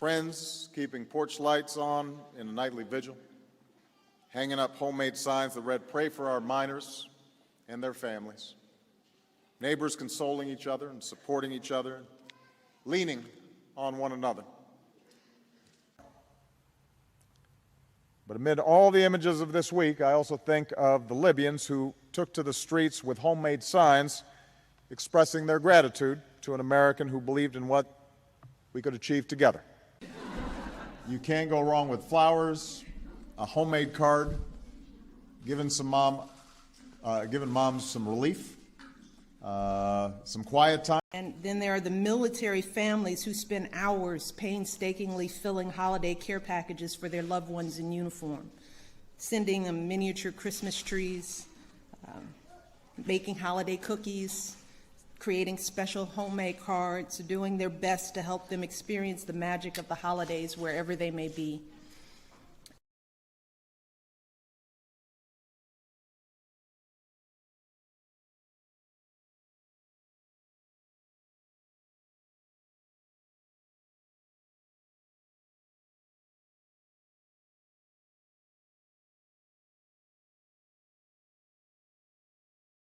Friends keeping porch lights on in a nightly vigil, hanging up homemade signs that read, "Pray for our miners and their families." Neighbors consoling each other and supporting each other, leaning on one another. But amid all the images of this week, I also think of the Libyans who took to the streets with homemade signs expressing their gratitude to an American who believed in what we could achieve together. You can't go wrong with flowers, a homemade card, giving moms some relief, some quiet time. And then there are the military families who spend hours painstakingly filling holiday care packages for their loved ones in uniform, sending them miniature Christmas trees, making holiday cookies, creating special homemade cards, doing their best to help them experience the magic of the holidays wherever they may be.